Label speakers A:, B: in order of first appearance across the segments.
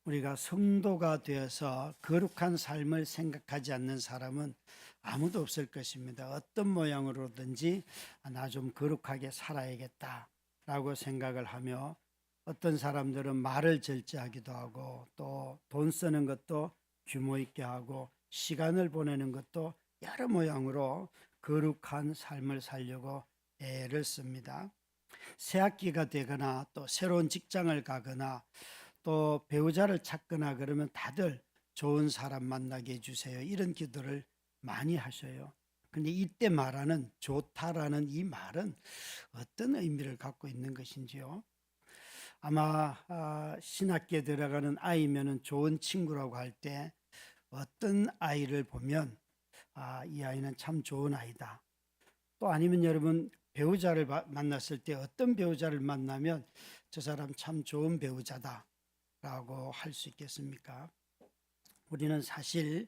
A: 우리가 성도가 되어서 거룩한 삶을 생각하지 않는 사람은 아무도 없을 것입니다. 어떤 모양으로든지 나 좀 거룩하게 살아야겠다라고 생각을 하며, 어떤 사람들은 말을 절제하기도 하고, 또 돈 쓰는 것도 규모 있게 하고, 시간을 보내는 것도 여러 모양으로 거룩한 삶을 살려고 애를 씁니다. 새 학기가 되거나 또 새로운 직장을 가거나 또 배우자를 찾거나 그러면 다들 좋은 사람 만나게 해주세요, 이런 기도를 많이 하셔요. 근데 이때 말하는 좋다라는 이 말은 어떤 의미를 갖고 있는 것인지요? 아마 신학교에 들어가는 아이면은 좋은 친구라고 할 때 어떤 아이를 보면 이 아이는 참 좋은 아이다. 또 아니면 여러분, 배우자를 만났을 때 어떤 배우자를 만나면 저 사람 참 좋은 배우자다 라고 할 수 있겠습니까? 우리는 사실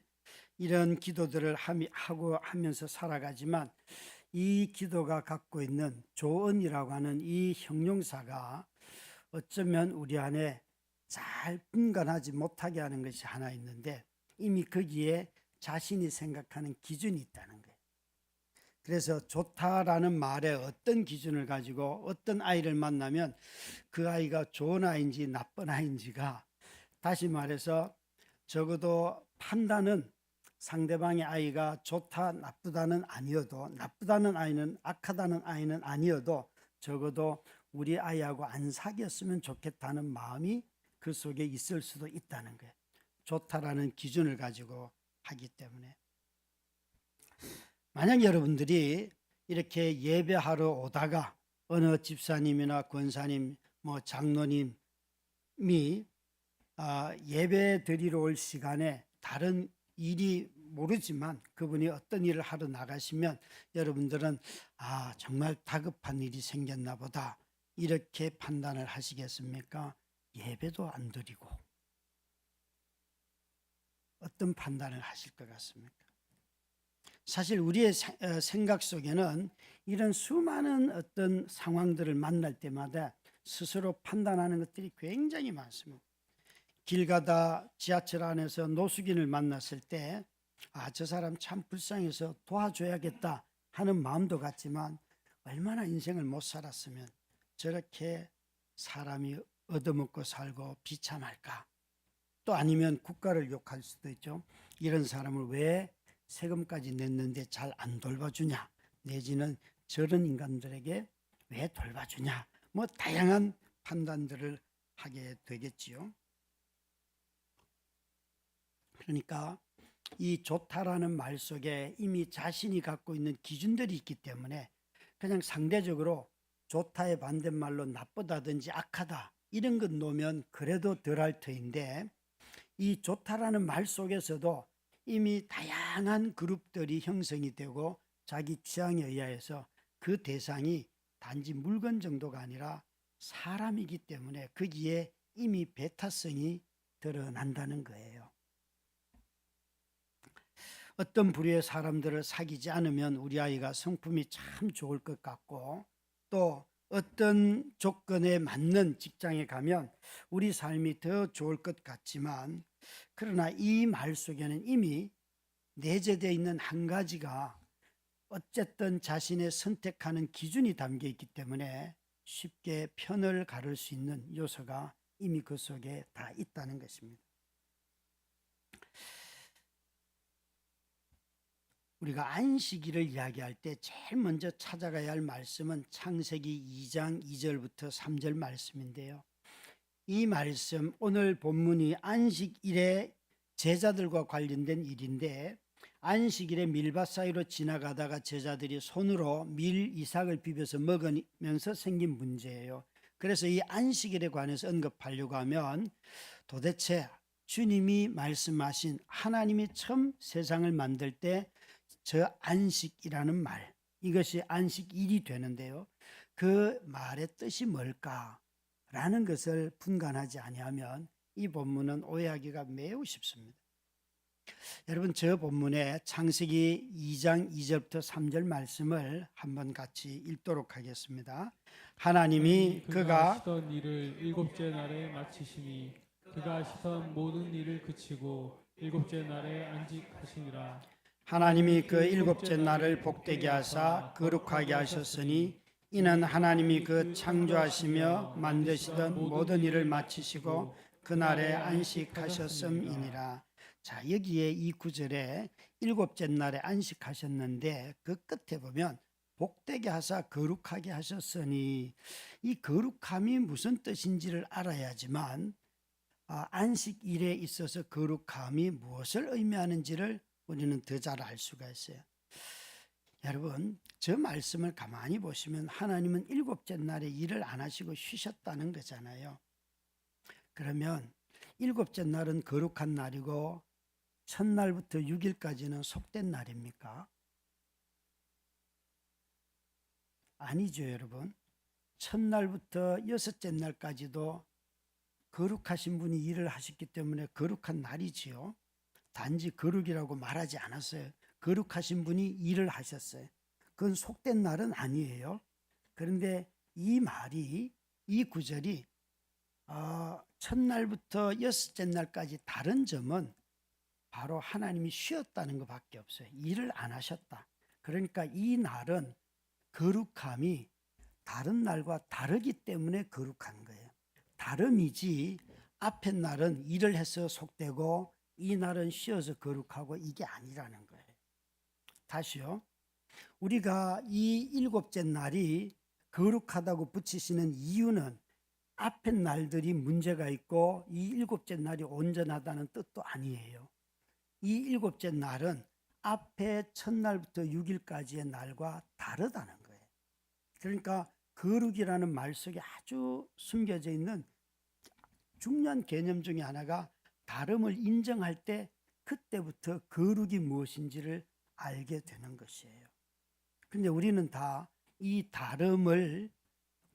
A: 이런 기도들을 하고 하면서 살아가지만, 이 기도가 갖고 있는 조언이라고 하는 이 형용사가 어쩌면 우리 안에 잘 분간하지 못하게 하는 것이 하나 있는데, 이미 거기에 자신이 생각하는 기준이 있다는 거예요. 그래서 좋다라는 말에 어떤 기준을 가지고 어떤 아이를 만나면 그 아이가 좋은 아이인지 나쁜 아이인지가, 다시 말해서 적어도 판단은 상대방의 아이가 좋다 나쁘다는 아니어도, 나쁘다는 아이는 악하다는 아이는 아니어도 적어도 우리 아이하고 안 사귀었으면 좋겠다는 마음이 그 속에 있을 수도 있다는 거예요. 좋다라는 기준을 가지고 하기 때문에. 만약 여러분들이 이렇게 예배하러 오다가 어느 집사님이나 권사님, 장로님이 예배 드리러 올 시간에 다른 일이 모르지만 그분이 어떤 일을 하러 나가시면 여러분들은 정말 다급한 일이 생겼나 보다, 이렇게 판단을 하시겠습니까? 예배도 안 드리고 어떤 판단을 하실 것 같습니까? 사실 우리의 생각 속에는 이런 수많은 어떤 상황들을 만날 때마다 스스로 판단하는 것들이 굉장히 많습니다. 길 가다 지하철 안에서 노숙인을 만났을 때 저 사람 참 불쌍해서 도와줘야겠다 하는 마음도 같지만, 얼마나 인생을 못 살았으면 저렇게 사람이 얻어먹고 살고 비참할까. 또 아니면 국가를 욕할 수도 있죠. 이런 사람을 왜 세금까지 냈는데 잘 안 돌봐주냐, 내지는 저런 인간들에게 왜 돌봐주냐, 다양한 판단들을 하게 되겠지요. 그러니까 이 좋다라는 말 속에 이미 자신이 갖고 있는 기준들이 있기 때문에 그냥 상대적으로 좋다의 반대말로 나쁘다든지 악하다 이런 것 놓으면 그래도 덜할 터인데, 이 좋다라는 말 속에서도 이미 다양한 그룹들이 형성이 되고 자기 취향에 의해서 그 대상이 단지 물건 정도가 아니라 사람이기 때문에 거기에 이미 배타성이 드러난다는 거예요. 어떤 부류의 사람들을 사귀지 않으면 우리 아이가 성품이 참 좋을 것 같고, 또 어떤 조건에 맞는 직장에 가면 우리 삶이 더 좋을 것 같지만, 그러나 이 말 속에는 이미 내재되어 있는 한 가지가 어쨌든 자신의 선택하는 기준이 담겨 있기 때문에 쉽게 편을 가를 수 있는 요소가 이미 그 속에 다 있다는 것입니다. 우리가 안식일을 이야기할 때 제일 먼저 찾아가야 할 말씀은 창세기 2장 2절부터 3절 말씀인데요. 이 말씀, 오늘 본문이 안식일에 제자들과 관련된 일인데, 안식일에 밀밭 사이로 지나가다가 제자들이 손으로 밀 이삭을 비벼서 먹으면서 생긴 문제예요. 그래서 이 안식일에 관해서 언급하려고 하면, 도대체 주님이 말씀하신, 하나님이 처음 세상을 만들 때 저 안식이라는 말, 이것이 안식일이 되는데요, 그 말의 뜻이 뭘까라는 것을 분간하지 아니하면 이 본문은 오해하기가 매우 쉽습니다. 여러분, 저 본문에 창세기 2장 2절부터 3절 말씀을 한번 같이 읽도록 하겠습니다. 하나님이 그가
B: 하시던 일을 일곱째 날에 마치시니 그가 하시던 모든 일을 그치고 일곱째 날에 안식하시니라.
A: 하나님이 그 일곱째 날을 복되게 하사 거룩하게 하셨으니 이는 하나님이 그 창조하시며 만드시던 모든 일을 마치시고 그날에 안식하셨음이니라. 자, 여기에 이 구절에 일곱째 날에 안식하셨는데 그 끝에 보면 복되게 하사 거룩하게 하셨으니, 이 거룩함이 무슨 뜻인지를 알아야지만 안식일에 있어서 거룩함이 무엇을 의미하는지를 우리는 더 잘 알 수가 있어요. 여러분, 저 말씀을 가만히 보시면 하나님은 일곱째 날에 일을 안 하시고 쉬셨다는 거잖아요. 그러면 일곱째 날은 거룩한 날이고 첫날부터 6일까지는 속된 날입니까? 아니죠, 여러분. 첫날부터 여섯째 날까지도 거룩하신 분이 일을 하셨기 때문에 거룩한 날이지요. 단지 거룩이라고 말하지 않았어요. 거룩하신 분이 일을 하셨어요. 그건 속된 날은 아니에요. 그런데 이 말이, 이 구절이 첫날부터 여섯째 날까지 다른 점은 바로 하나님이 쉬었다는 것밖에 없어요. 일을 안 하셨다. 그러니까 이 날은 거룩함이 다른 날과 다르기 때문에 거룩한 거예요. 다름이지 앞에 날은 일을 해서 속되고 이 날은 쉬어서 거룩하고 이게 아니라는 거예요. 다시요. 우리가 이 일곱째 날이 거룩하다고 붙이시는 이유는 앞에 날들이 문제가 있고 이 일곱째 날이 온전하다는 뜻도 아니에요. 이 일곱째 날은 앞에 첫날부터 6일까지의 날과 다르다는 거예요. 그러니까 거룩이라는 말 속에 아주 숨겨져 있는 중요한 개념 중에 하나가 다름을 인정할 때 그때부터 거룩이 무엇인지를 알게 되는 것이에요. 근데 우리는 다 이 다름을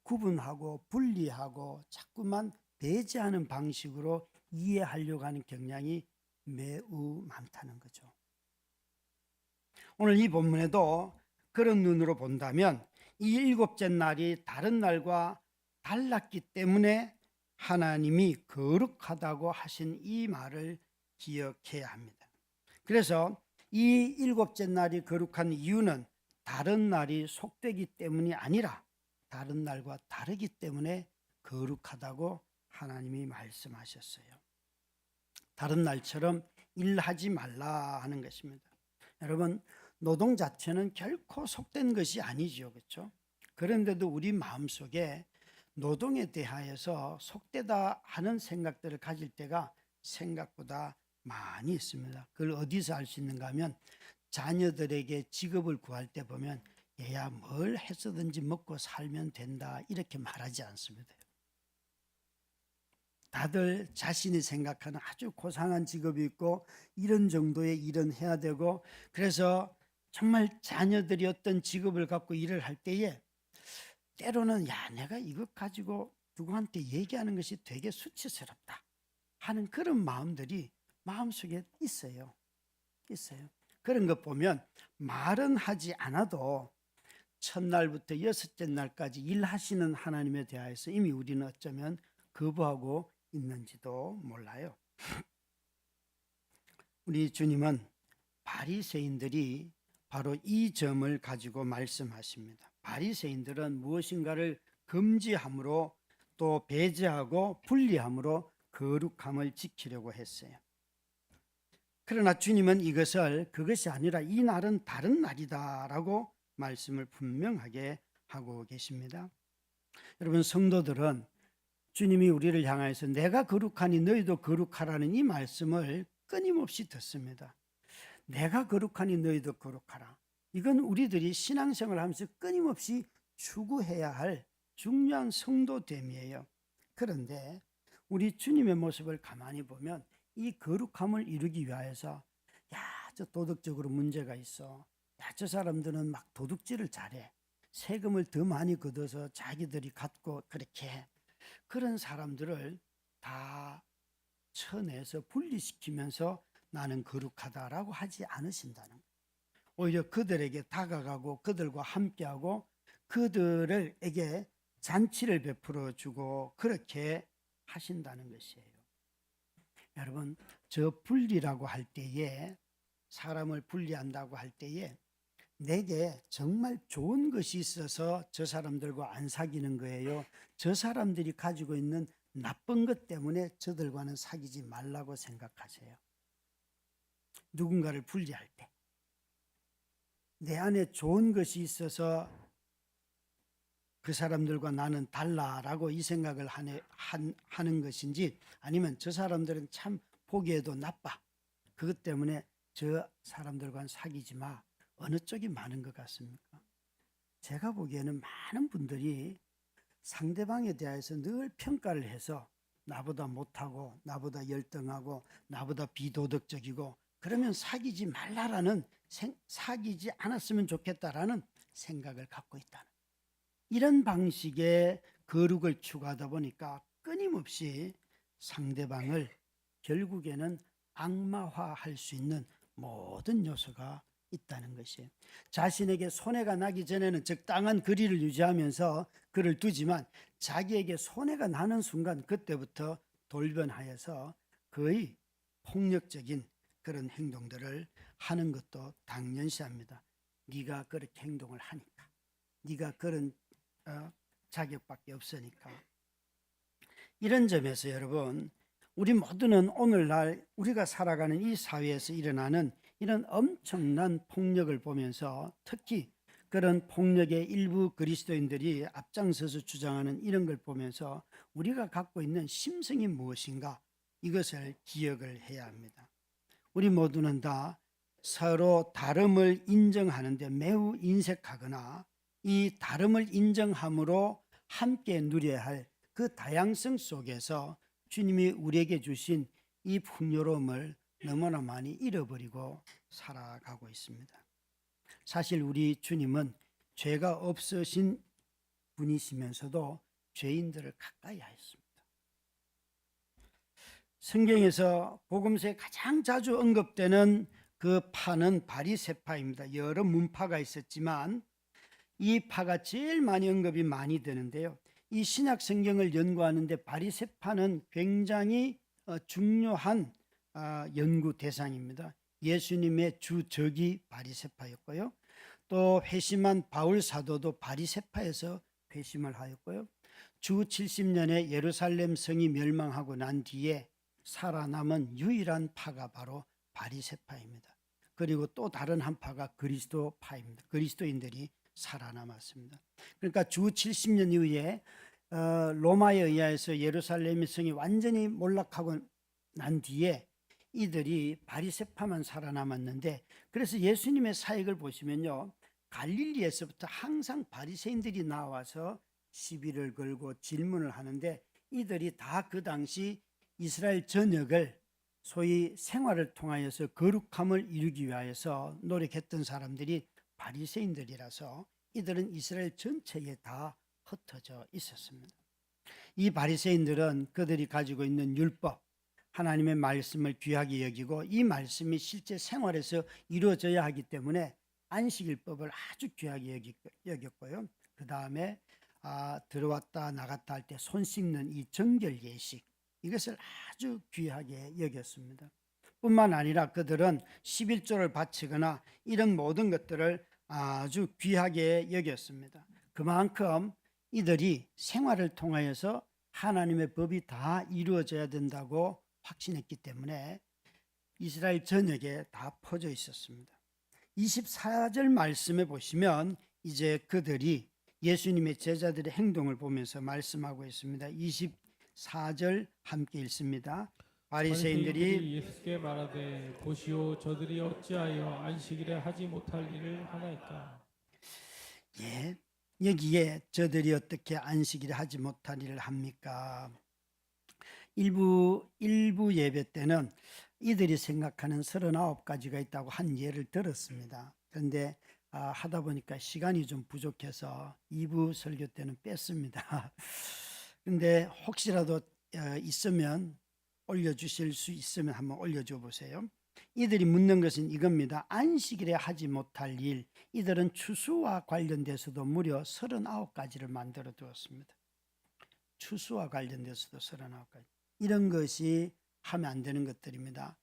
A: 구분하고 분리하고 자꾸만 배제하는 방식으로 이해하려고 하는 경향이 매우 많다는 거죠. 오늘 이 본문에도 그런 눈으로 본다면 이 일곱째 날이 다른 날과 달랐기 때문에 하나님이 거룩하다고 하신 이 말을 기억해야 합니다. 그래서 이 일곱째 날이 거룩한 이유는 다른 날이 속되기 때문이 아니라 다른 날과 다르기 때문에 거룩하다고 하나님이 말씀하셨어요. 다른 날처럼 일하지 말라 하는 것입니다. 여러분, 노동 자체는 결코 속된 것이 아니죠, 그렇죠? 그런데도 우리 마음속에 노동에 대하여서 속되다 하는 생각들을 가질 때가 생각보다 많이 있습니다. 그걸 어디서 알 수 있는가 하면 자녀들에게 직업을 구할 때 보면 얘야 뭘 해서든지 먹고 살면 된다 이렇게 말하지 않습니다. 다들 자신이 생각하는 아주 고상한 직업이 있고 이런 정도의 일은 해야 되고, 그래서 정말 자녀들이 어떤 직업을 갖고 일을 할 때에 때로는 야 내가 이것 가지고 누구한테 얘기하는 것이 되게 수치스럽다 하는 그런 마음들이 마음속에 있어요. 그런 것 보면 말은 하지 않아도 첫날부터 여섯째 날까지 일하시는 하나님에 대해서 이미 우리는 어쩌면 거부하고 있는지도 몰라요. 우리 주님은 바리새인들이 바로 이 점을 가지고 말씀하십니다. 바리새인들은 무엇인가를 금지함으로 또 배제하고 분리함으로 거룩함을 지키려고 했어요. 그러나 주님은 이것을 그것이 아니라 이 날은 다른 날이다라고 말씀을 분명하게 하고 계십니다. 여러분, 성도들은 주님이 우리를 향해서 내가 거룩하니 너희도 거룩하라는 이 말씀을 끊임없이 듣습니다. 내가 거룩하니 너희도 거룩하라. 이건 우리들이 신앙생활을 하면서 끊임없이 추구해야 할 중요한 성도됨이에요. 그런데 우리 주님의 모습을 가만히 보면 이 거룩함을 이루기 위해서 야, 저 도덕적으로 문제가 있어. 야, 저 사람들은 막 도둑질을 잘해. 세금을 더 많이 걷어서 자기들이 갖고 그렇게 해. 그런 사람들을 다 쳐내서 분리시키면서 나는 거룩하다라고 하지 않으신다는 거예요. 오히려 그들에게 다가가고 그들과 함께하고 그들에게 잔치를 베풀어 주고 그렇게 하신다는 것이에요. 여러분, 저 분리라고 할 때에, 사람을 분리한다고 할 때에 내게 정말 좋은 것이 있어서 저 사람들과 안 사귀는 거예요? 저 사람들이 가지고 있는 나쁜 것 때문에 저들과는 사귀지 말라고 생각하세요? 누군가를 분리할 때 내 안에 좋은 것이 있어서 그 사람들과 나는 달라라고 이 생각을 하는 것인지, 아니면 저 사람들은 참 보기에도 나빠, 그것 때문에 저 사람들과는 사귀지 마, 어느 쪽이 많은 것 같습니까? 제가 보기에는 많은 분들이 상대방에 대해서 늘 평가를 해서 나보다 못하고 나보다 열등하고 나보다 비도덕적이고 그러면 사귀지 말라라는, 사귀지 않았으면 좋겠다라는 생각을 갖고 있다는, 이런 방식의 거룩을 추구하다 보니까 끊임없이 상대방을 결국에는 악마화할 수 있는 모든 요소가 있다는 것이에요. 자신에게 손해가 나기 전에는 적당한 거리를 유지하면서 그를 두지만 자기에게 손해가 나는 순간 그때부터 돌변하여서 거의 폭력적인 그런 행동들을 하는 것도 당연시합니다. 네가 그렇게 행동을 하니까, 네가 그런 자격밖에 없으니까. 이런 점에서 여러분, 우리 모두는 오늘날 우리가 살아가는 이 사회에서 일어나는 이런 엄청난 폭력을 보면서, 특히 그런 폭력의 일부 그리스도인들이 앞장서서 주장하는 이런 걸 보면서 우리가 갖고 있는 심성이 무엇인가, 이것을 기억을 해야 합니다. 우리 모두는 다 서로 다름을 인정하는데 매우 인색하거나 이 다름을 인정함으로 함께 누려야 할 그 다양성 속에서 주님이 우리에게 주신 이 풍요로움을 너무나 많이 잃어버리고 살아가고 있습니다. 사실 우리 주님은 죄가 없으신 분이시면서도 죄인들을 가까이 하였습니다. 성경에서 복음서에 가장 자주 언급되는 그 파는 바리새파입니다. 여러 문파가 있었지만 이 파가 제일 많이 언급이 많이 되는데요. 이 신약 성경을 연구하는데 바리새파는 굉장히 중요한 연구 대상입니다. 예수님의 주적이 바리새파였고요. 또 회심한 바울 사도도 바리새파에서 회심을 하였고요. 주 70년에 예루살렘 성이 멸망하고 난 뒤에 살아남은 유일한 파가 바로 바리새파입니다. 그리고 또 다른 한 파가 그리스도파입니다. 그리스도인들이 살아남았습니다. 그러니까 주 70년 이후에 로마에 의해서 예루살렘 성이 완전히 몰락하고 난 뒤에 이들이 바리새파만 살아남았는데, 그래서 예수님의 사역을 보시면요, 갈릴리에서부터 항상 바리새인들이 나와서 시비를 걸고 질문을 하는데, 이들이 다 그 당시 이스라엘 전역을 소위 생활을 통하여서 거룩함을 이루기 위하여서 노력했던 사람들이 바리새인들이라서 이들은 이스라엘 전체에 다 흩어져 있었습니다. 이 바리새인들은 그들이 가지고 있는 율법, 하나님의 말씀을 귀하게 여기고 이 말씀이 실제 생활에서 이루어져야 하기 때문에 안식일법을 아주 귀하게 여겼고요. 그 다음에 들어왔다 나갔다 할 때 손 씻는 이 정결 예식, 이것을 아주 귀하게 여겼습니다. 뿐만 아니라 그들은 11조를 바치거나 이런 모든 것들을 아주 귀하게 여겼습니다. 그만큼 이들이 생활을 통하여서 하나님의 법이 다 이루어져야 된다고 확신했기 때문에 이스라엘 전역에 다 퍼져 있었습니다. 24절 말씀에 보시면 이제 그들이 예수님의 제자들의 행동을 보면서 말씀하고 있습니다. 24절 함께 읽습니다. 바리새인들이
B: 예수께 말하되 보시오 저들이 어찌하여 안식일에 하지 못할 일을 하나이까.
A: 여기에 저들이 어떻게 안식일에 하지 못할 일을 합니까? 일부 예배 때는 이들이 생각하는 39가지가 있다고 한 예를 들었습니다. 그런데 하다 보니까 시간이 좀 부족해서 2부 설교 때는 뺐습니다. 근데 혹시라도 있으면 올려주실 수 있으면 한번 올려줘 보세요. 이들이 묻는 것은 이겁니다. 안식일에 하지 못할 일, 이들은 추수와 관련돼서도 무려 39가지를 만들어 두었습니다. 추수와 관련돼서도 39가지. 이런 것이 하면 안 되는 것들입니다.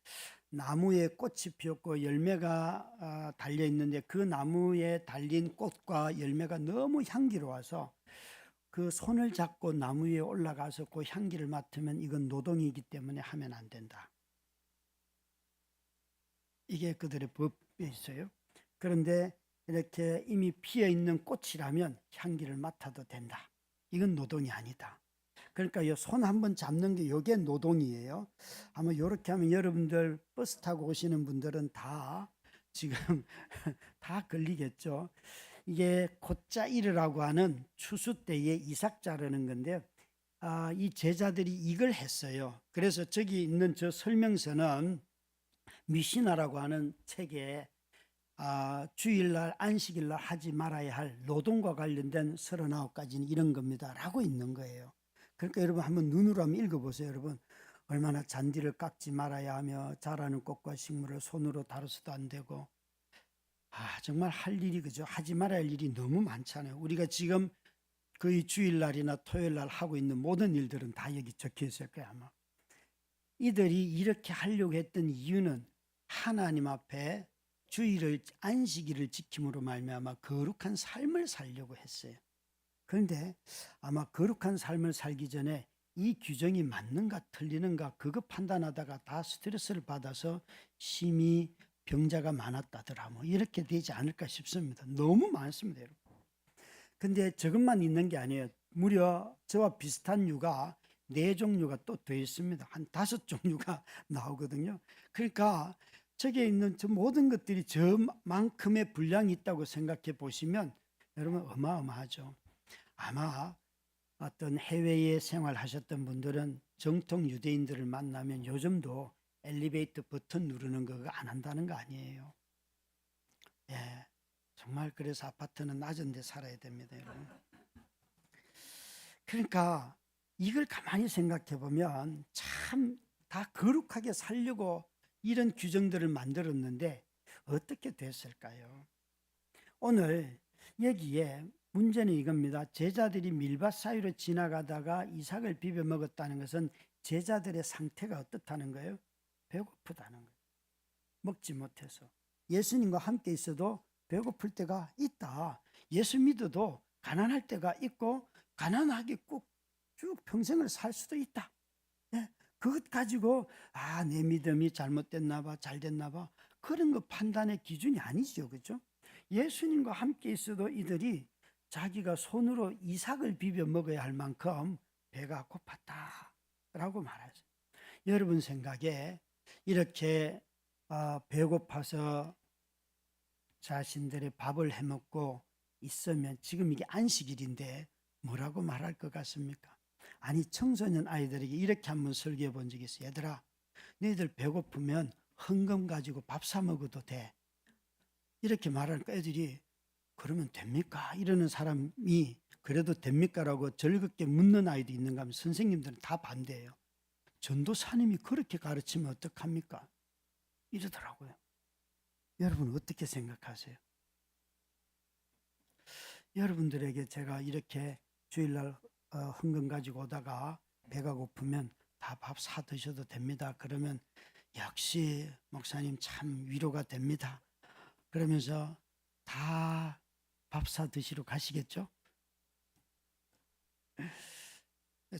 A: 나무에 꽃이 피었고 열매가 달려 있는데 그 나무에 달린 꽃과 열매가 너무 향기로워서 그 손을 잡고 나무 위에 올라가서 그 향기를 맡으면 이건 노동이기 때문에 하면 안 된다. 이게 그들의 법에 있어요. 그런데 이렇게 이미 피어 있는 꽃이라면 향기를 맡아도 된다. 이건 노동이 아니다. 그러니까 손 한번 잡는 게 이게 노동이에요. 아마 이렇게 하면 여러분들 버스 타고 오시는 분들은 다 지금 다 걸리겠죠. 이게 곶자이르라고 하는 추수 때의 이삭 자르는 건데 이 제자들이 이걸 했어요. 그래서 저기 있는 저 설명서는 미시나라고 하는 책에 주일날 안식일날 하지 말아야 할 노동과 관련된 39가지는 이런 겁니다 라고 있는 거예요. 그러니까 여러분 한번 눈으로 한번 읽어보세요. 여러분 얼마나 잔디를 깎지 말아야 하며 자라는 꽃과 식물을 손으로 다뤄서도 안 되고 정말 할 일이 그죠. 하지 말아야 할 일이 너무 많잖아요. 우리가 지금 거의 주일날이나 토요일날 하고 있는 모든 일들은 다 여기 적혀 있을 거예요 아마. 이들이 이렇게 하려고 했던 이유는 하나님 앞에 주일을 안식일을 지킴으로 말미암아 거룩한 삶을 살려고 했어요. 그런데 아마 거룩한 삶을 살기 전에 이 규정이 맞는가 틀리는가 그거 판단하다가 다 스트레스를 받아서 심히 병자가 많았다더라 뭐 이렇게 되지 않을까 싶습니다. 너무 많습니다 여러분. 근데 저것만 있는 게 아니에요. 무려 저와 비슷한 유가 4종류가 또 더 있습니다. 한 5종류가 나오거든요. 그러니까 저기에 있는 저 모든 것들이 저만큼의 분량이 있다고 생각해 보시면 여러분 어마어마하죠. 아마 어떤 해외에 생활하셨던 분들은 정통 유대인들을 만나면 요즘도 엘리베이터 버튼 누르는 거 안 한다는 거 아니에요. 예, 정말 그래서 아파트는 낮은 데 살아야 됩니다 여러분. 그러니까 이걸 가만히 생각해 보면 참 다 거룩하게 살려고 이런 규정들을 만들었는데 어떻게 됐을까요? 오늘 여기에 문제는 이겁니다. 제자들이 밀밭 사이로 지나가다가 이삭을 비벼 먹었다는 것은 제자들의 상태가 어떻다는 거예요? 배고프다는 거예요. 먹지 못해서. 예수님과 함께 있어도 배고플 때가 있다. 예수 믿어도 가난할 때가 있고 가난하게 꼭 쭉 평생을 살 수도 있다. 예, 그것 가지고 내 믿음이 잘못됐나 봐, 잘 됐나 봐. 그런 거 판단의 기준이 아니죠. 그렇죠? 예수님과 함께 있어도 이들이 자기가 손으로 이삭을 비벼 먹어야 할 만큼 배가 고팠다라고 말하죠. 여러분 생각에 이렇게 배고파서 자신들의 밥을 해먹고 있으면 지금 이게 안식일인데 뭐라고 말할 것 같습니까? 아니 청소년 아이들에게 이렇게 한번 설교해 본 적이 있어요. 얘들아 너희들 배고프면 헌금 가지고 밥 사 먹어도 돼. 이렇게 말하니까 애들이 그러면 됩니까? 이러는 사람이 그래도 됩니까? 라고 즐겁게 묻는 아이도 있는가 하면 선생님들은 다 반대해요. 전도사님이 그렇게 가르치면 어떡합니까? 이러더라고요. 여러분 어떻게 생각하세요? 여러분들에게 제가 이렇게 주일날 헌금 가지고 오다가 배가 고프면 다 밥 사 드셔도 됩니다. 그러면 역시 목사님 참 위로가 됩니다. 그러면서 다 밥 사 드시러 가시겠죠?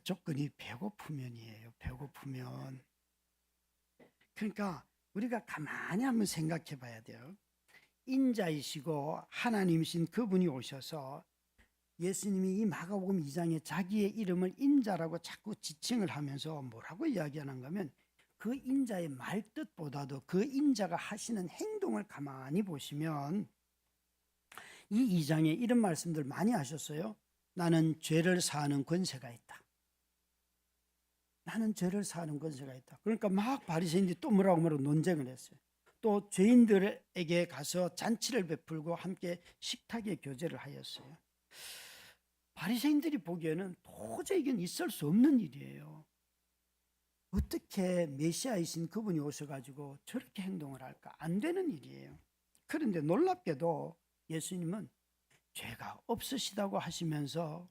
A: 조건이 배고프면이에요. 배고프면. 그러니까 우리가 가만히 한번 생각해 봐야 돼요. 인자이시고 하나님이신 그분이 오셔서 예수님이 이 마가복음 2장에 자기의 이름을 인자라고 자꾸 지칭을 하면서 뭐라고 이야기하는가 하면 그 인자의 말뜻보다도 그 인자가 하시는 행동을 가만히 보시면 이 2장에 이런 말씀들 많이 하셨어요. 나는 죄를 사하는 권세가 있다. 나는 죄를 사하는 권세가 있다. 그러니까 막 바리새인들이 또 뭐라고 논쟁을 했어요. 또 죄인들에게 가서 잔치를 베풀고 함께 식탁에 교제를 하였어요. 바리새인들이 보기에는 도저히 이건 있을 수 없는 일이에요. 어떻게 메시아이신 그분이 오셔가지고 저렇게 행동을 할까? 안 되는 일이에요. 그런데 놀랍게도 예수님은 죄가 없으시다고 하시면서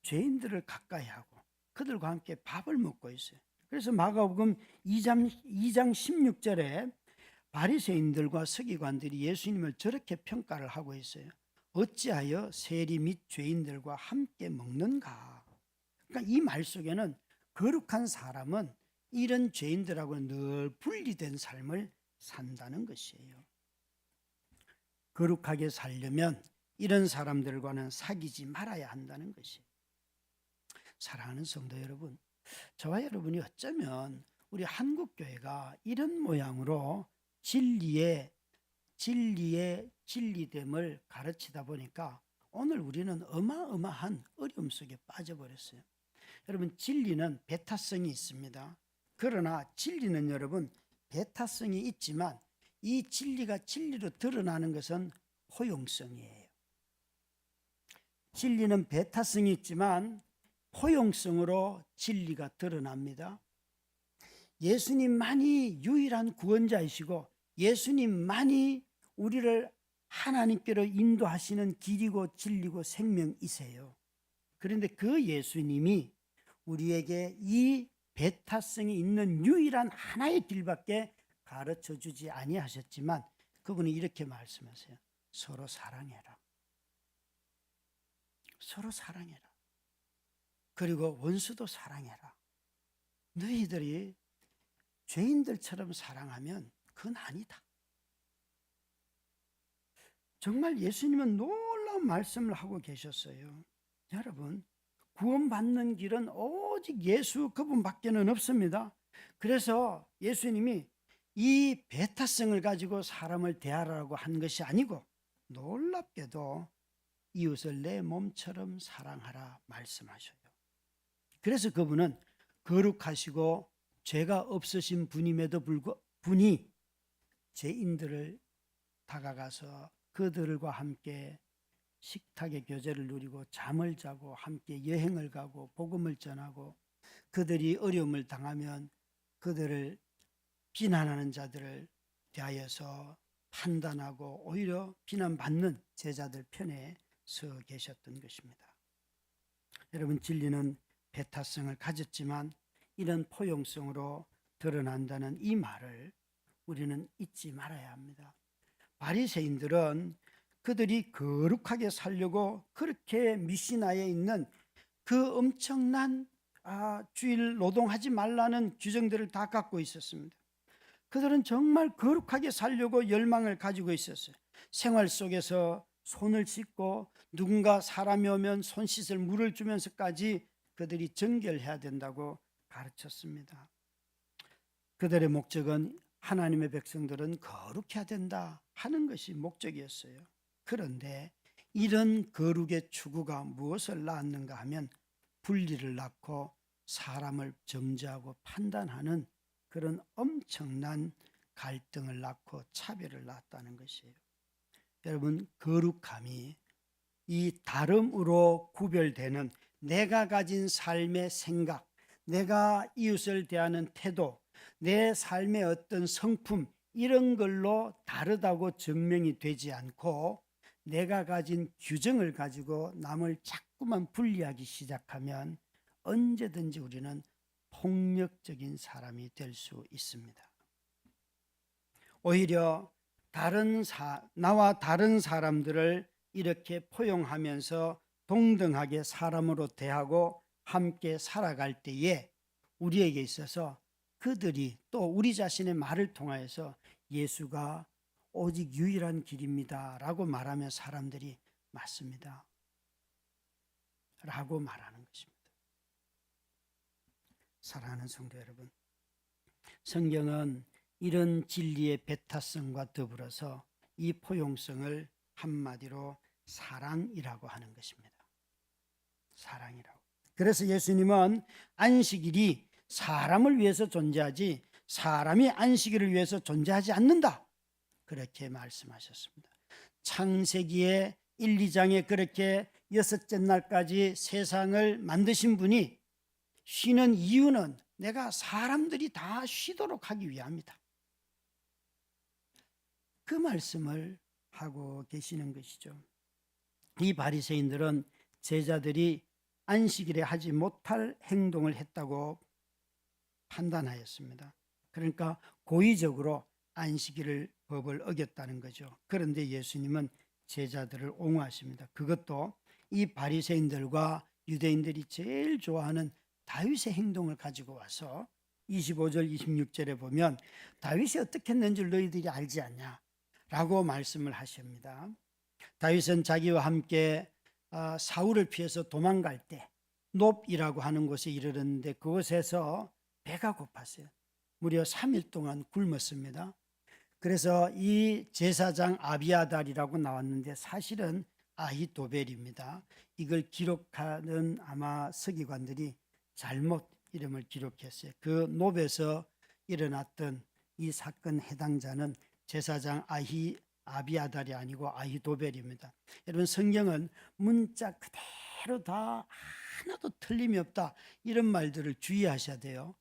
A: 죄인들을 가까이 하고 그들과 함께 밥을 먹고 있어요. 그래서 마가복음 2장 16절에 바리새인들과 서기관들이 예수님을 저렇게 평가를 하고 있어요. 어찌하여 세리 및 죄인들과 함께 먹는가? 그러니까 이 말 속에는 거룩한 사람은 이런 죄인들하고는 늘 분리된 삶을 산다는 것이에요. 거룩하게 살려면 이런 사람들과는 사귀지 말아야 한다는 것이에요. 사랑하는 성도 여러분, 저와 여러분이 어쩌면 우리 한국교회가 이런 모양으로 진리의 진리됨을 가르치다 보니까 오늘 우리는 어마어마한 어려움 속에 빠져버렸어요. 여러분, 진리는 배타성이 있습니다. 그러나 진리는 여러분 배타성이 있지만 이 진리가 진리로 드러나는 것은 포용성이에요. 진리는 배타성이 있지만 포용성으로 진리가 드러납니다. 예수님만이 유일한 구원자이시고 예수님만이 우리를 하나님께로 인도하시는 길이고 진리고 생명이세요. 그런데 그 예수님이 우리에게 이 배타성이 있는 유일한 하나의 길밖에 가르쳐 주지 아니하셨지만 그분이 이렇게 말씀하세요. 서로 사랑해라. 서로 사랑해라. 그리고 원수도 사랑해라. 너희들이 죄인들처럼 사랑하면 그건 아니다. 정말 예수님은 놀라운 말씀을 하고 계셨어요. 여러분, 구원받는 길은 오직 예수 그분밖에는 없습니다. 그래서 예수님이 이 배타성을 가지고 사람을 대하라고 한 것이 아니고 놀랍게도 이웃을 내 몸처럼 사랑하라 말씀하셔요. 그래서 그분은 거룩하시고 죄가 없으신 분임에도 불구하고 분이 죄인들을 다가가서 그들과 함께 식탁의 교제를 누리고 잠을 자고 함께 여행을 가고 복음을 전하고 그들이 어려움을 당하면 그들을 비난하는 자들을 대하여서 판단하고 오히려 비난받는 제자들 편에 서 계셨던 것입니다. 여러분, 진리는 배타성을 가졌지만 이런 포용성으로 드러난다는 이 말을 우리는 잊지 말아야 합니다. 바리새인들은 그들이 거룩하게 살려고 그렇게 미시나에 있는 그 엄청난 주일 노동하지 말라는 규정들을 다 갖고 있었습니다. 그들은 정말 거룩하게 살려고 열망을 가지고 있었어요. 생활 속에서 손을 씻고 누군가 사람이 오면 손 씻을 물을 주면서까지 그들이 정결해야 된다고 가르쳤습니다. 그들의 목적은 하나님의 백성들은 거룩해야 된다 하는 것이 목적이었어요. 그런데 이런 거룩의 추구가 무엇을 낳았는가 하면 분리를 낳고 사람을 정죄하고 판단하는 그런 엄청난 갈등을 낳고 차별을 낳았다는 것이에요. 여러분, 거룩함이 이 다름으로 구별되는 내가 가진 삶의 생각, 내가 이웃을 대하는 태도, 내 삶의 어떤 성품 이런 걸로 다르다고 증명이 되지 않고 내가 가진 규정을 가지고 남을 자꾸만 분리하기 시작하면 언제든지 우리는 폭력적인 사람이 될 수 있습니다. 오히려 나와 다른 사람들을 이렇게 포용하면서 동등하게 사람으로 대하고 함께 살아갈 때에 우리에게 있어서 그들이 또 우리 자신의 말을 통하여서 예수가 오직 유일한 길입니다 라고 말하면 사람들이 맞습니다 라고 말하는 것입니다. 사랑하는 성도 여러분, 성경은 이런 진리의 배타성과 더불어서 이 포용성을 한마디로 사랑이라고 하는 것입니다. 사랑이라고. 그래서 예수님은 안식일이 사람을 위해서 존재하지 사람이 안식일을 위해서 존재하지 않는다 그렇게 말씀하셨습니다. 창세기의 1, 2장에 그렇게 여섯째 날까지 세상을 만드신 분이 쉬는 이유는 내가 사람들이 다 쉬도록 하기 위함이다. 그 말씀을 하고 계시는 것이죠. 이 바리새인들은 제자들이 안식일에 하지 못할 행동을 했다고 판단하였습니다. 그러니까 고의적으로 안식일을 법을 어겼다는 거죠. 그런데 예수님은 제자들을 옹호하십니다. 그것도 이 바리새인들과 유대인들이 제일 좋아하는 다윗의 행동을 가지고 와서 25절 26절에 보면 다윗이 어떻게 했는지 너희들이 알지 않냐 라고 말씀을 하십니다. 다윗은 자기와 함께 사울을 피해서 도망갈 때 놉이라고 하는 곳에 이르렀는데 그곳에서 배가 고팠어요. 무려 3일 동안 굶었습니다. 그래서 이 제사장 아비아달이라고 나왔는데 사실은 아히도벨입니다. 이걸 기록하는 아마 서기관들이 잘못 이름을 기록했어요. 그 놉에서 일어났던 이 사건 해당자는 제사장 아비아달이 아니고 아히도벨입니다. 여러분 성경은 문자 그대로 다 하나도 틀림이 없다 이런 말들을 주의하셔야 돼요.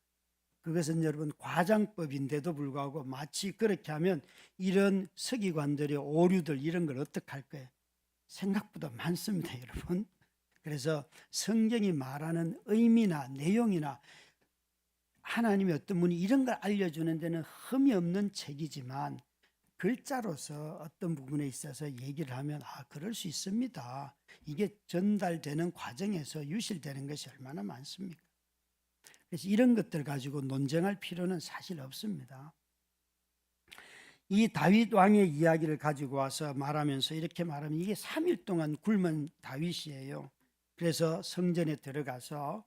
A: 그것은 여러분 과장법인데도 불구하고 마치 그렇게 하면 이런 서기관들의 오류들 이런 걸 어떻게 할 거예요? 생각보다 많습니다, 여러분. 그래서 성경이 말하는 의미나 내용이나 하나님의 어떤 분이 이런 걸 알려주는 데는 흠이 없는 책이지만 글자로서 어떤 부분에 있어서 얘기를 하면 그럴 수 있습니다. 이게 전달되는 과정에서 유실되는 것이 얼마나 많습니까? 그래서 이런 것들 가지고 논쟁할 필요는 사실 없습니다. 이 다윗 왕의 이야기를 가지고 와서 말하면서 이렇게 말하면 이게 3일 동안 굶은 다윗이에요. 그래서 성전에 들어가서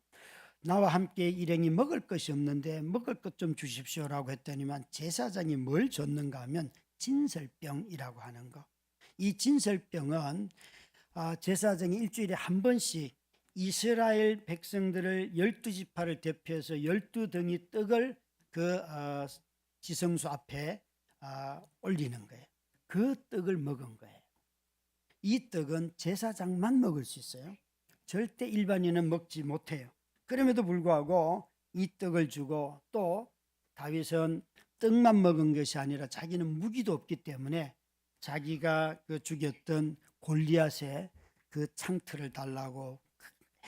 A: 나와 함께 일행이 먹을 것이 없는데 먹을 것 좀 주십시오라고 했더니만 제사장이 뭘 줬는가 하면 진설병이라고 하는 거. 이 진설병은 제사장이 일주일에 한 번씩 이스라엘 백성들을 12지파를 대표해서 12덩이 떡을 그 지성소 앞에 올리는 거예요. 그 떡을 먹은 거예요. 이 떡은 제사장만 먹을 수 있어요. 절대 일반인은 먹지 못해요. 그럼에도 불구하고 이 떡을 주고 또 다윗은 떡만 먹은 것이 아니라 자기는 무기도 없기 때문에 자기가 죽였던 골리앗의 그 창틀을 달라고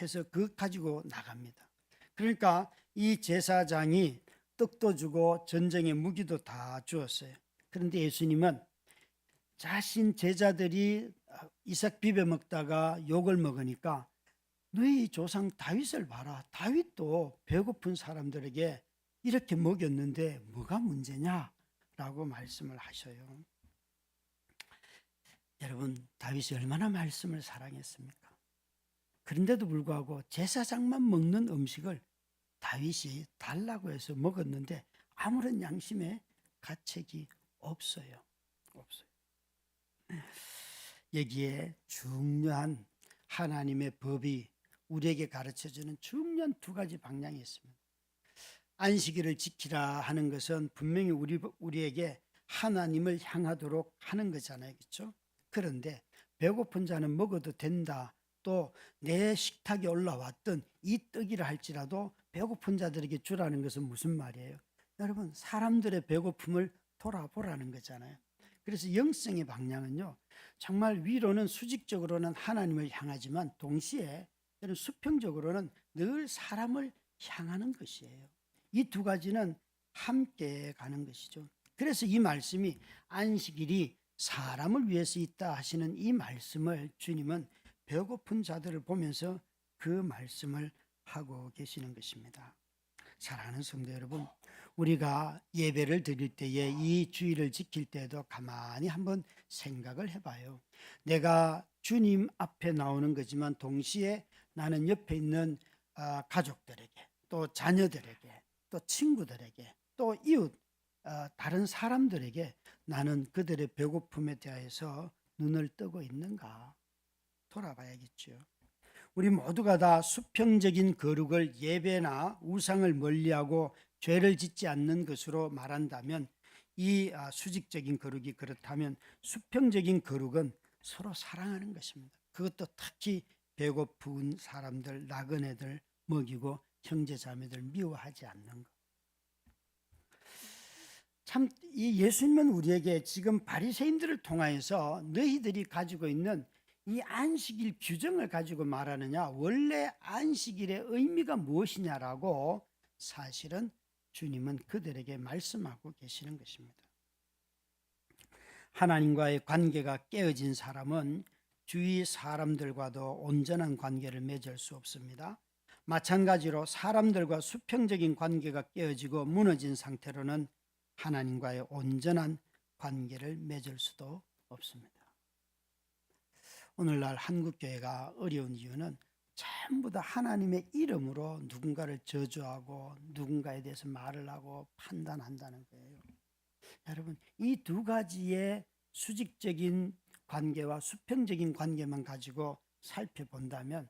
A: 해서 그거 가지고 나갑니다. 그러니까 이 제사장이 떡도 주고 전쟁의 무기도 다 주었어요. 그런데 예수님은 자신 제자들이 이삭 비벼 먹다가 욕을 먹으니까 너희 조상 다윗을 봐라. 다윗도 배고픈 사람들에게 이렇게 먹였는데 뭐가 문제냐라고 말씀을 하셔요. 여러분 다윗이 얼마나 말씀을 사랑했습니까? 그런데도 불구하고 제사장만 먹는 음식을 다윗이 달라고 해서 먹었는데 아무런 양심의 가책이 없어요. 여기에 중요한 하나님의 법이 우리에게 가르쳐주는 중요한 두 가지 방향이 있습니다. 안식일을 지키라 하는 것은 분명히 우리에게 하나님을 향하도록 하는 거잖아요. 그렇죠? 그런데 배고픈 자는 먹어도 된다. 또 내 식탁에 올라왔던 이 떡이라 할지라도 배고픈 자들에게 주라는 것은 무슨 말이에요? 여러분 사람들의 배고픔을 돌아보라는 거잖아요. 그래서 영성의 방향은요 정말 위로는 수직적으로는 하나님을 향하지만 동시에 수평적으로는 늘 사람을 향하는 것이에요. 이 두 가지는 함께 가는 것이죠. 그래서 이 말씀이 안식일이 사람을 위해서 있다 하시는 이 말씀을 주님은 배고픈 자들을 보면서 그 말씀을 하고 계시는 것입니다. 사랑하는 성도 여러분, 우리가 예배를 드릴 때에 이 주의를 지킬 때도 가만히 한번 생각을 해봐요. 내가 주님 앞에 나오는 거지만 동시에 나는 옆에 있는 가족들에게 또 자녀들에게 또 친구들에게 또 이웃 다른 사람들에게 나는 그들의 배고픔에 대해서 눈을 뜨고 있는가 돌아봐야겠죠. 우리 모두가 다 수평적인 거룩을 예배나 우상을 멀리하고 죄를 짓지 않는 것으로 말한다면 이 수직적인 거룩이 그렇다면 수평적인 거룩은 서로 사랑하는 것입니다. 그것도 특히 배고픈 사람들, 나그네들 먹이고 형제자매들 미워하지 않는 것. 참 이 예수님은 우리에게 지금 바리새인들을 통하여서 너희들이 가지고 있는 이 안식일 규정을 가지고 말하느냐 원래 안식일의 의미가 무엇이냐라고 사실은 주님은 그들에게 말씀하고 계시는 것입니다. 하나님과의 관계가 깨어진 사람은 주위 사람들과도 온전한 관계를 맺을 수 없습니다. 마찬가지로 사람들과 수평적인 관계가 깨어지고 무너진 상태로는 하나님과의 온전한 관계를 맺을 수도 없습니다. 오늘날 한국교회가 어려운 이유는 전부 다 하나님의 이름으로 누군가를 저주하고 누군가에 대해서 말을 하고 판단한다는 거예요. 여러분, 이 두 가지의 수직적인 관계와 수평적인 관계만 가지고 살펴본다면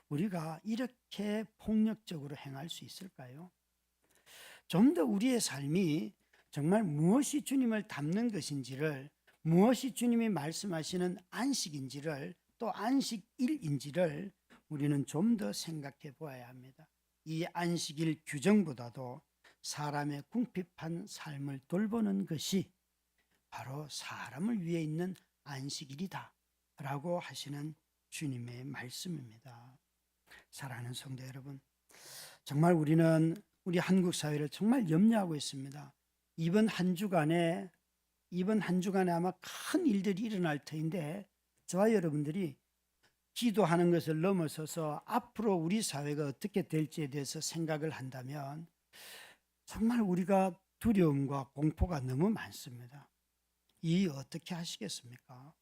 A: 우리가 이렇게 폭력적으로 행할 수 있을까요? 좀 더 우리의 삶이 정말 무엇이 주님을 닮는 것인지를, 무엇이 주님이 말씀하시는 안식인지를, 또 안식일인지를 우리는 좀 더 생각해 보아야 합니다. 이 안식일 규정보다도 사람의 궁핍한 삶을 돌보는 것이 바로 사람을 위해 있는 안식일이다 라고 하시는 주님의 말씀입니다. 사랑하는 성도 여러분, 정말 우리는 우리 한국 사회를 정말 염려하고 있습니다. 이번 한 주간에 아마 큰 일들이 일어날 터인데, 저와 여러분들이 기도하는 것을 넘어서서 앞으로 우리 사회가 어떻게 될지에 대해서 생각을 한다면 정말 우리가 두려움과 공포가 너무 많습니다. 이 어떻게 하시겠습니까?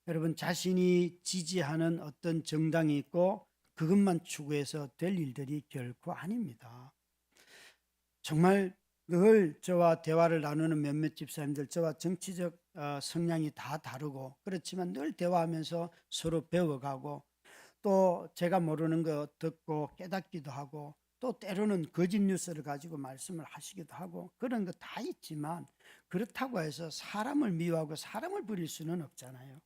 A: 여러분, 자신이 지지하는 어떤 정당이 있고 그것만 추구해서 될 일들이 결코 아닙니다. 정말 늘 저와 대화를 나누는 몇몇 집사님들, 저와 정치적 성향이 다 다르고 그렇지만 늘 대화하면서 서로 배워가고, 또 제가 모르는 거 듣고 깨닫기도 하고, 또 때로는 거짓 뉴스를 가지고 말씀을 하시기도 하고, 그런 거 다 있지만 그렇다고 해서 사람을 미워하고 사람을 버릴 수는 없잖아요.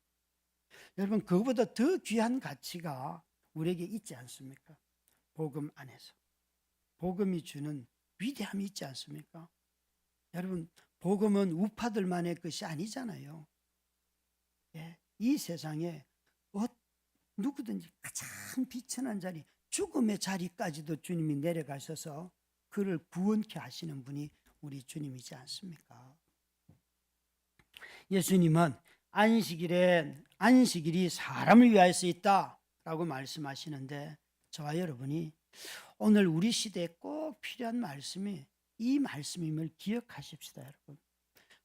A: 여러분, 그거보다 더 귀한 가치가 우리에게 있지 않습니까? 복음 안에서 복음이 주는 위대함이 있지 않습니까? 여러분, 복음은 우파들만의 것이 아니잖아요. 예, 이 세상에 누구든지 가장 비천한 자리, 죽음의 자리까지도 주님이 내려가셔서 그를 구원케 하시는 분이 우리 주님이지 않습니까? 예수님은 안식일이 사람을 위하여서 있다라고 말씀하시는데, 저와 여러분이 오늘 우리 시대에 꼭 필요한 말씀이 이 말씀임을 기억하십시다. 여러분,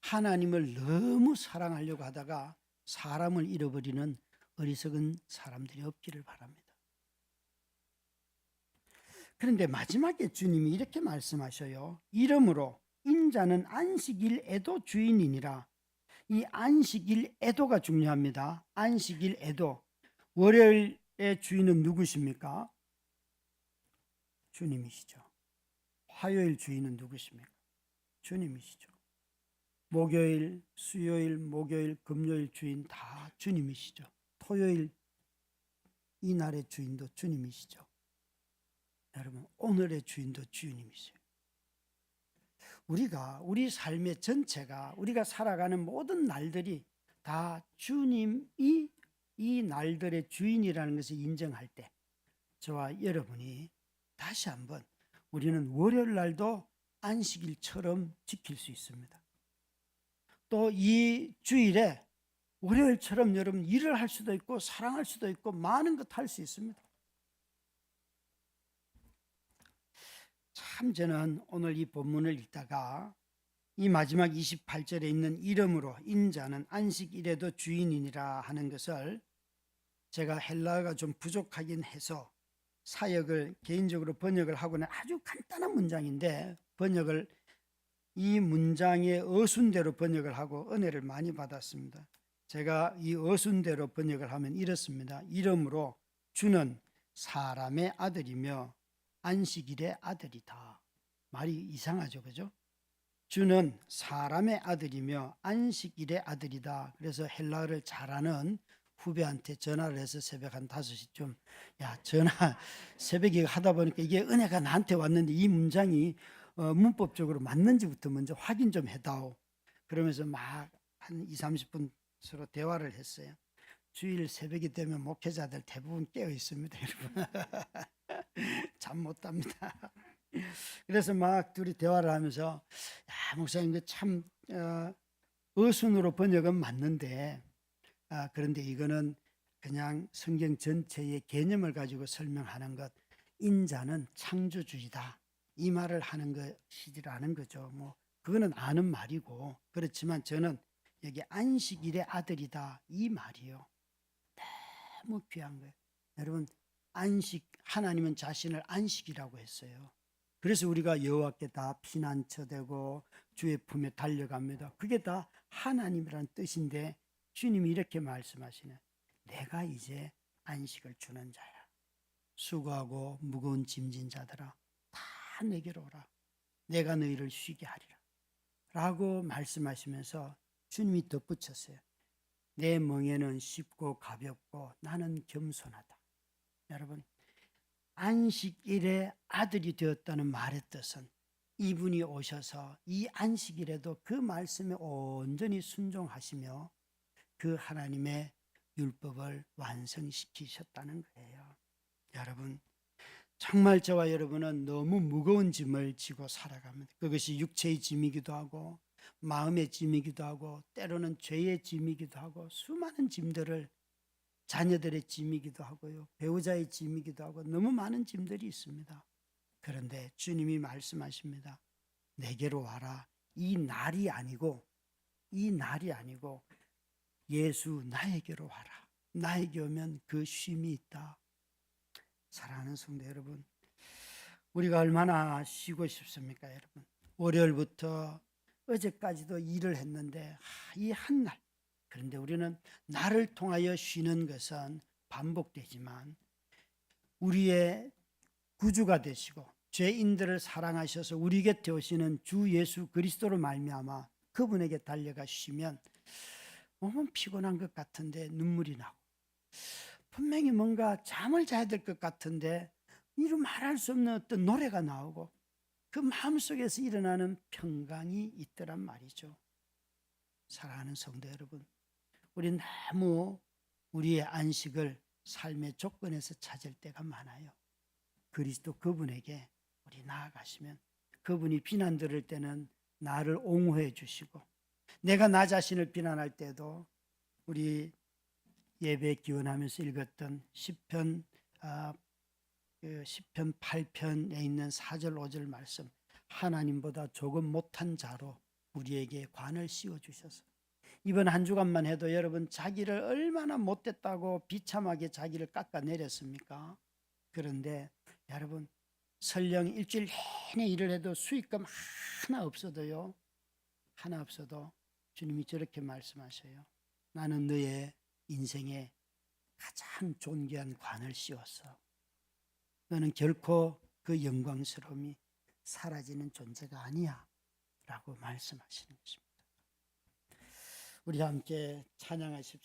A: 하나님을 너무 사랑하려고 하다가 사람을 잃어버리는 어리석은 사람들이 없기를 바랍니다. 그런데 마지막에 주님이 이렇게 말씀하셔요. 이러므로 인자는 안식일에도 주인이니라. 이 안식일에도가 중요합니다. 안식일에도. 월요일의 주인은 누구십니까? 주님이시죠. 화요일 주인은 누구십니까? 주님이시죠. 목요일, 수요일, 목요일, 금요일 주인 다 주님이시죠. 토요일 이날의 주인도 주님이시죠. 여러분, 오늘의 주인도 주님이세요. 우리 삶의 전체가, 우리가 살아가는 모든 날들이 다 주님이 이 날들의 주인이라는 것을 인정할 때, 저와 여러분이 다시 한번 우리는 월요일 날도 안식일처럼 지킬 수 있습니다. 또 이 주일에 월요일처럼 여러분 일을 할 수도 있고 사랑할 수도 있고 많은 것 할 수 있습니다. 참 저는 오늘 이 본문을 읽다가 이 마지막 28절에 있는 이름으로 인자는 안식일에도 주인이니라 하는 것을, 제가 헬라어가 좀 부족하긴 해서 사역을 개인적으로 번역을 하고는 아주 간단한 문장인데, 이 문장의 어순대로 번역을 하고 은혜를 많이 받았습니다. 제가 이 어순대로 번역을 하면 이렇습니다. 이름으로 주는 사람의 아들이며 안식일의 아들이다. 말이 이상하죠, 그죠? 주는 사람의 아들이며 안식일의 아들이다. 그래서 헬라어를 잘하는 후배한테 전화를 해서 새벽 한 5시쯤, 야, 전화 새벽에 하다 보니까 이게 은혜가 나한테 왔는데 이 문장이 문법적으로 맞는지부터 먼저 확인 좀 해다오. 그러면서 막 한 20-30분 서로 대화를 했어요. 주일 새벽이 되면 목회자들 대부분 깨어 있습니다, 여러분. 잠 못 잡니다. 그래서 막 둘이 대화를 하면서 야, 목사님 그참 어순으로 번역은 맞는데 그런데 이거는 그냥 성경 전체의 개념을 가지고 설명하는 것, 인자는 창조주이다 이 말을 하는 것이라는 거죠. 뭐 그거는 아는 말이고, 그렇지만 저는 여기 안식일의 아들이다 이 말이요. 너무 귀한 거예요. 여러분, 안식, 하나님은 자신을 안식이라고 했어요. 그래서 우리가 여호와께 다 피난처되고 주의 품에 달려갑니다. 그게 다 하나님이라는 뜻인데 주님이 이렇게 말씀하시네. 내가 이제 안식을 주는 자야. 수고하고 무거운 짐진 자들아 다 내게로 오라. 내가 너희를 쉬게 하리라. 라고 말씀하시면서 주님이 덧붙였어요. 내 멍에는 쉽고 가볍고 나는 겸손하다. 여러분, 안식일의 아들이 되었다는 말의 뜻은 이분이 오셔서 이 안식일에도 그 말씀에 온전히 순종하시며 그 하나님의 율법을 완성시키셨다는 거예요. 여러분, 정말 저와 여러분은 너무 무거운 짐을 지고 살아갑니다. 그것이 육체의 짐이기도 하고 마음의 짐이기도 하고 때로는 죄의 짐이기도 하고 수많은 짐들을, 자녀들의 짐이기도 하고요, 배우자의 짐이기도 하고 너무 많은 짐들이 있습니다. 그런데 주님이 말씀하십니다. 내게로 와라. 이 날이 아니고 예수 나에게로 와라. 나에게 오면 그 쉼이 있다. 사랑하는 성도 여러분, 우리가 얼마나 쉬고 싶습니까, 여러분? 월요일부터 어제까지도 일을 했는데 이 한 날, 그런데 우리는 나를 통하여 쉬는 것은 반복되지만 우리의 구주가 되시고 죄인들을 사랑하셔서 우리 곁에 오시는 주 예수 그리스도로 말미암아 그분에게 달려가 쉬면 몸은 피곤한 것 같은데 눈물이 나고, 분명히 뭔가 잠을 자야 될 것 같은데 이루 말할 수 없는 어떤 노래가 나오고 그 마음속에서 일어나는 평강이 있더란 말이죠. 사랑하는 성도 여러분, 우리 너무 우리의 안식을 삶의 조건에서 찾을 때가 많아요. 그리스도 그분에게 우리 나아가시면 그분이 비난 들을 때는 나를 옹호해 주시고, 내가 나 자신을 비난할 때도 우리 예배 기원하면서 읽었던 시편 8편에 있는 4절 5절 말씀, 하나님보다 조금 못한 자로 우리에게 관을 씌워 주셔서 이번 한 주간만 해도 여러분 자기를 얼마나 못됐다고 비참하게 자기를 깎아내렸습니까? 그런데 여러분, 설령 일주일 내내 일을 해도 수익금 하나 없어도 주님이 저렇게 말씀하셔요. 나는 너의 인생에 가장 존귀한 관을 씌웠어. 너는 결코 그 영광스러움이 사라지는 존재가 아니야 라고 말씀하시는 것입니다. 우리 함께 찬양하십시다.